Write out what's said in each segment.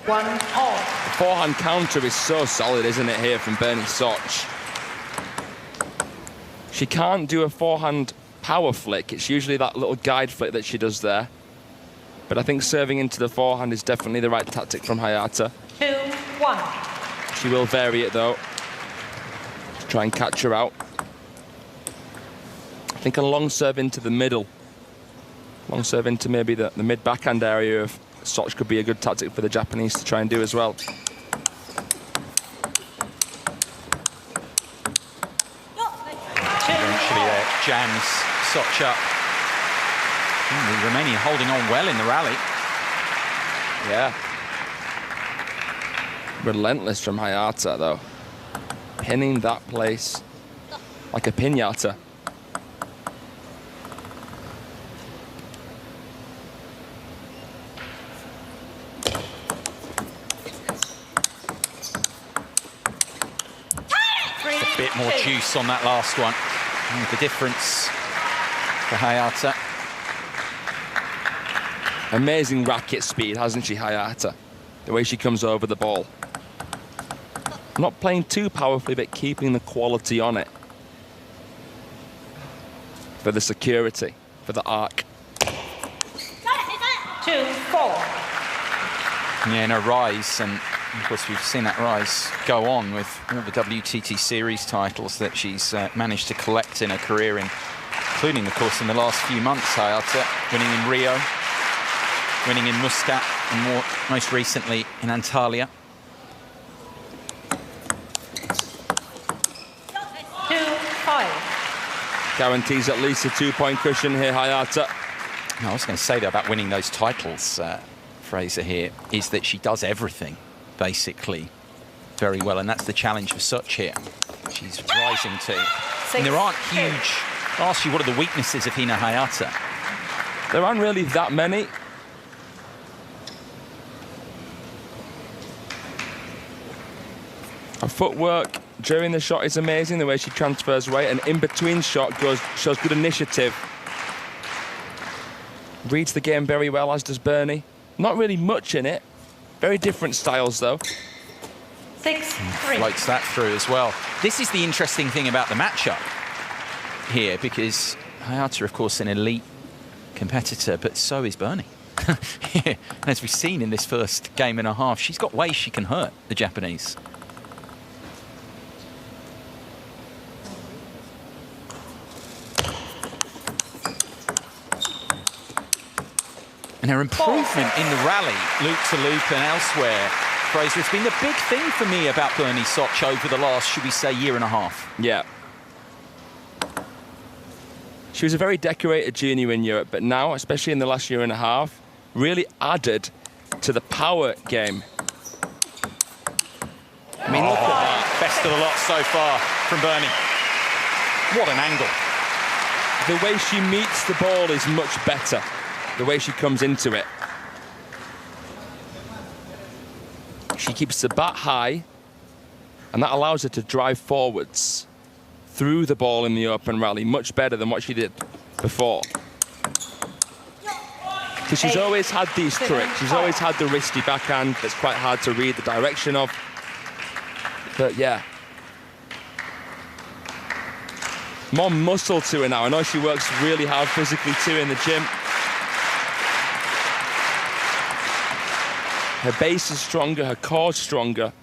1 all. The forehand counter is so solid, isn't it, here from Bernie Soch? She can't do a forehand power flick. It's usually that little guide flick that she does there. But I think serving into the forehand is definitely the right tactic from Hayata. 2-1. She will vary it, though, to try and catch her out. I think a long serve into the middle. Long serve into maybe the mid-backhand area of Soch could be a good tactic for the Japanese to try and do as well. Eventually there jams Soch up. The Romanian holding on well in the rally. Yeah. Relentless from Hayata, though. Pinning that place like a piñata. A bit more juice on that last one. And the difference for Hayata. Amazing racket speed, hasn't she, Hayata? The way she comes over the ball. Not playing too powerfully, but keeping the quality on it. For the security, for the arc. 2-4. Yeah, and a rise, and of course we've seen that rise go on with all the WTT series titles that she's managed to collect in her career, including, of course, in the last few months, Hayata, winning in Rio, winning in Muscat, and most recently in Antalya. 2-5. Guarantees at least a 2-point cushion here, Hayata. I was going to say, though, about winning those titles, Fraser, here, is that she does everything, basically, very well. And that's the challenge for Soch here. She's rising to. And there aren't huge... I'll ask you, what are the weaknesses of Hina Hayata? There aren't really that many. Her footwork during the shot is amazing, the way she transfers weight, and in between shot shows good initiative. Reads the game very well, as does Bernie. Not really much in it. Very different styles, though. 6-3. Floats that through as well. This is the interesting thing about the matchup here, because Hayata, of course, an elite competitor, but so is Bernie. Yeah. As we've seen in this first game and a half, she's got ways she can hurt the Japanese. And her improvement in the rally, loop-to-loop and elsewhere, Fraser, it's been the big thing for me about Bernie Soch over the last, should we say, year and a half. Yeah. She was a very decorated junior in Europe, but now, especially in the last year and a half, really added to the power game. I mean, look at that. Best of the lot so far from Bernie. What an angle. The way she meets the ball is much better. The way she comes into it. She keeps the bat high, and that allows her to drive forwards through the ball in the open rally much better than what she did before. Because she's always had these tricks. She's always had the risky backhand that's quite hard to read the direction of. But yeah. More muscle to her now. I know she works really hard physically too in the gym. Her base is stronger, her core's stronger.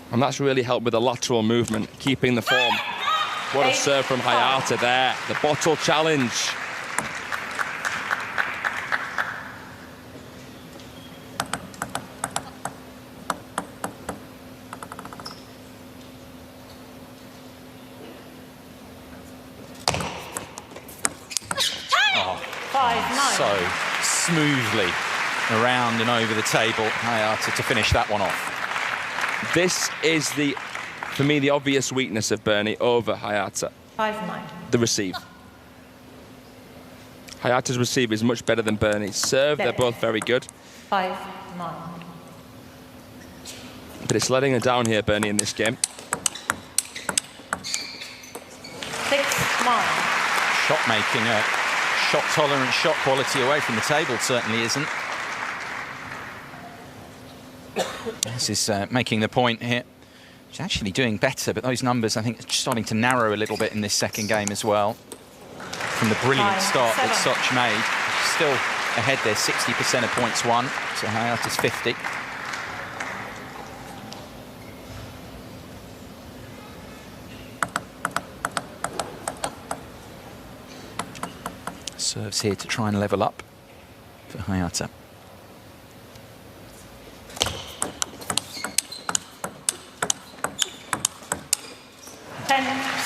And that's really helped with the lateral movement, keeping the form. What a serve from Hayata there. The bottle challenge. So smoothly around and over the table, Hayata to finish that one off. This is, for me, the obvious weakness of Bernie over Hayata. 5-9. The receive. Hayata's receive is much better than Bernie's serve. They're both very good. 5-9. But it's letting her down here, Bernie, in this game. 6-9. Shot making, shot tolerance, shot quality away from the table certainly isn't. This is making the point here. She's actually doing better, but those numbers, I think, are starting to narrow a little bit in this second game as well. From the brilliant start that Soch made. She's still ahead there, 60% of points won. So Hayata's 50. Serves here to try and level up for Hayata.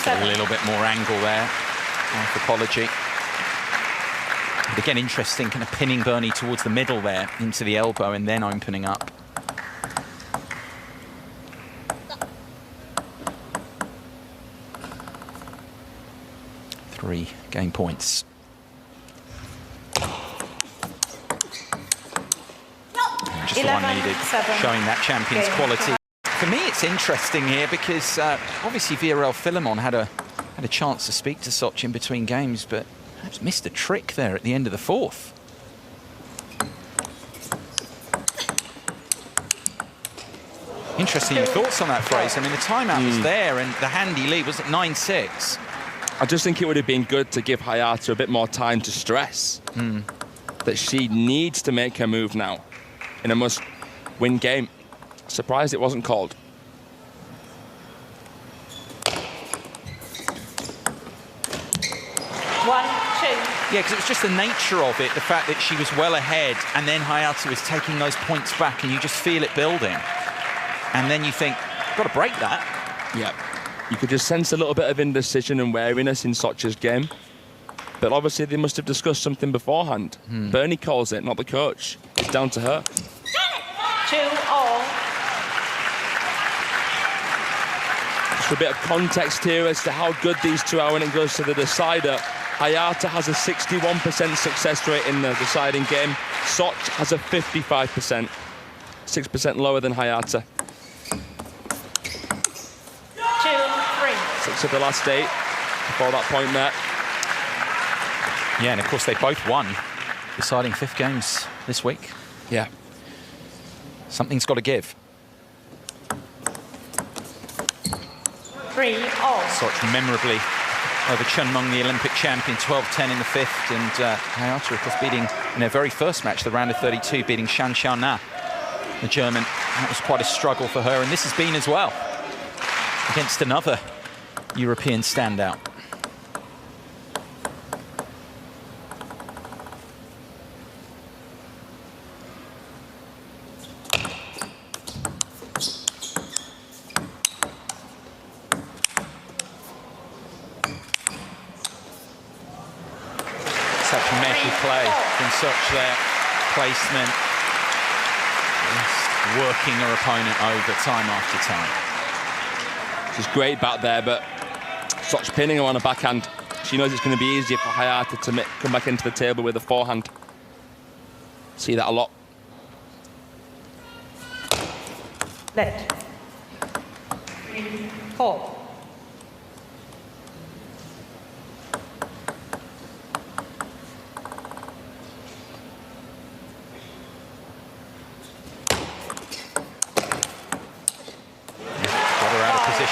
A little bit more angle there. Anthropology. But again, interesting, kind of pinning Bernie towards the middle there, into the elbow, and then opening up. 3 game points. And just the one needed, showing that champion's quality. For me, it's interesting here because obviously Villarreal Philemon had a chance to speak to Soch in between games, but perhaps missed a trick there at the end of the fourth. Interesting your thoughts on that, Fraser. I mean, the timeout was there, and the handy lead was at 9-6. I just think it would have been good to give Hayata a bit more time to stress that she needs to make her move now in a must-win game. Surprised it wasn't called. Yeah, because it was just the nature of it, the fact that she was well ahead and then Hayata was taking those points back and you just feel it building. And then you think, got to break that. Yeah. You could just sense a little bit of indecision and wariness in Soch's game. But obviously they must have discussed something beforehand. Bernie calls it, not the coach. It's down to her. 2-all. Just a bit of context here as to how good these two are when it goes to the decider. Hayata has a 61% success rate in the deciding game. Soch has a 55%. 6% lower than Hayata. 2-3. 6 of the last 8 before that point there. Yeah, and of course they both won deciding 5th games this week. Yeah. Something's got to give. 3-all. Soch memorably over Chen Meng, the Olympic champion, 12-10 in the 5th, and Hayata, of course, beating in their very first match, the round of 32, beating Shan Xiaona, the German. That was quite a struggle for her, and this has been as well against another European standout. Such measured play from Soch there. Placement. Just working her opponent over time after time. She's great back there, but Soch pinning her on a backhand. She knows it's going to be easier for Hayata to come back into the table with a forehand. See that a lot. Let. 3-4.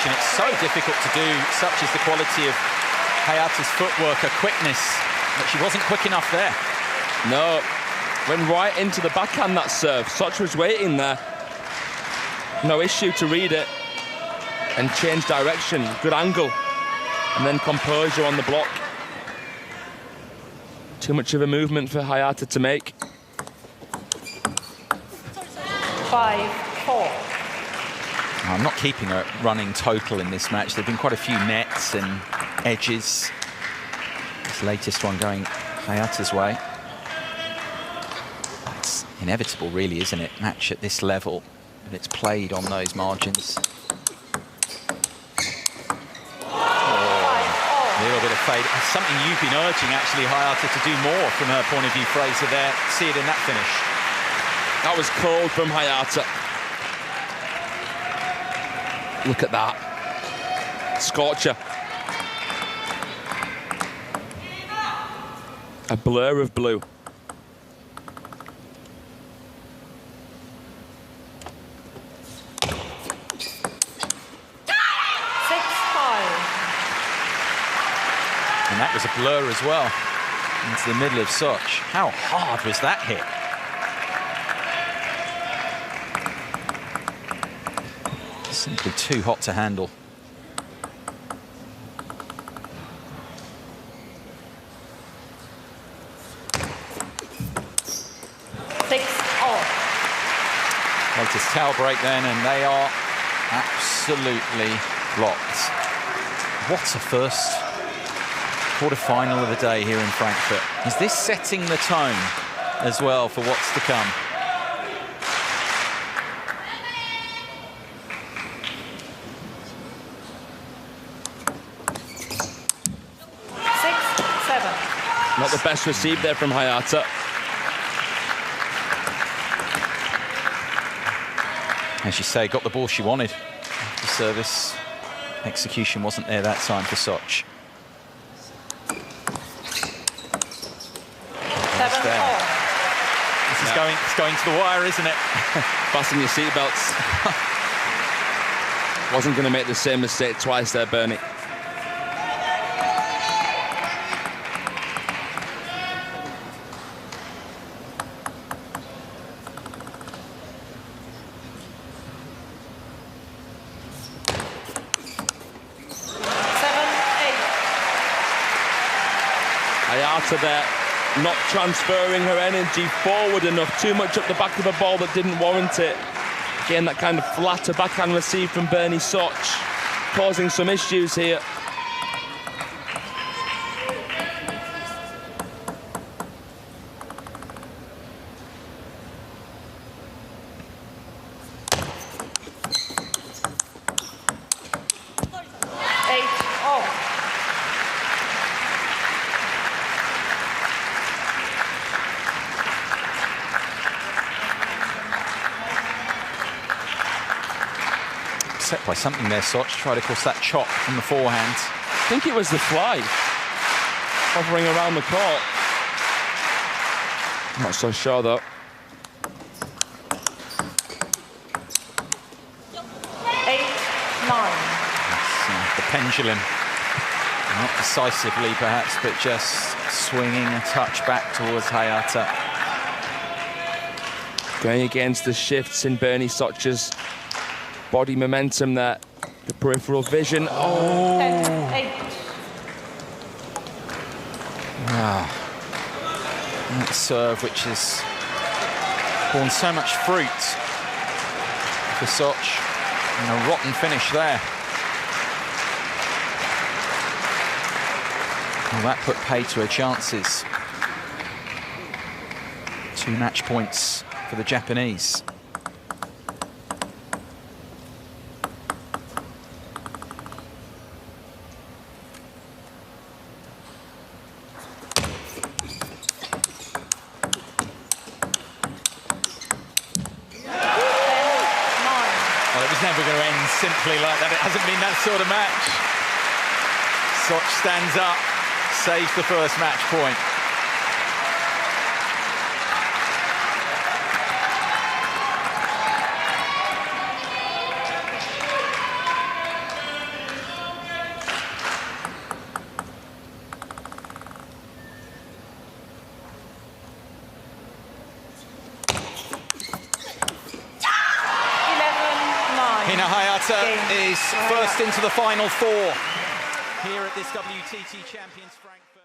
It's so difficult to do, such is the quality of Hayata's footwork, her quickness, but she wasn't quick enough there. No, went right into the backhand, that serve. Soch was waiting there. No issue to read it and change direction, good angle, and then composure on the block. Too much of a movement for Hayata to make. 5-4. I'm not keeping her running total in this match. There have been quite a few nets and edges. This latest one going Hayata's way. It's inevitable, really, isn't it? Match at this level, and it's played on those margins. A little bit of fade. It's something you've been urging, actually, Hayata, to do more from her point of view, Fraser, there. See it in that finish. That was cold from Hayata. Look at that. Scorcher. A blur of blue. And that was a blur as well into the middle of Soch. How hard was that hit? Simply too hot to handle. Latest towel break then, and they are absolutely locked. What a first quarter-final of the day here in Frankfurt. Is this setting the tone as well for what's to come? Not the best received there from Hayata. As you say, got the ball she wanted. The service execution wasn't there that time for Soch. 7-4. This is going to the wire, isn't it? Fasten your seatbelts. Wasn't going to make the same mistake twice there, Bernie. Hayata there, not transferring her energy forward enough, too much up the back of a ball that didn't warrant it. Again, that kind of flatter backhand receive from Bernie Soch, causing some issues here. Set by something there, Soch. Tried, of course, that chop on the forehand. I think it was the fly hovering around the court. I'm not so sure, though. 8-9. The pendulum, not decisively perhaps, but just swinging a touch back towards Hayata. Going against the shifts in Bernie Soch's body momentum there, the peripheral vision. Oh! 10-8. Wow. That serve, which has borne so much fruit for Soch, and a rotten finish there. Well, that put pay to her chances. 2 match points for the Japanese. Never going to end simply like that. It hasn't been that sort of match. Soch stands up, saves the first match point. Hina Hayata is first into the final 4 here at this WTT Champions Frankfurt.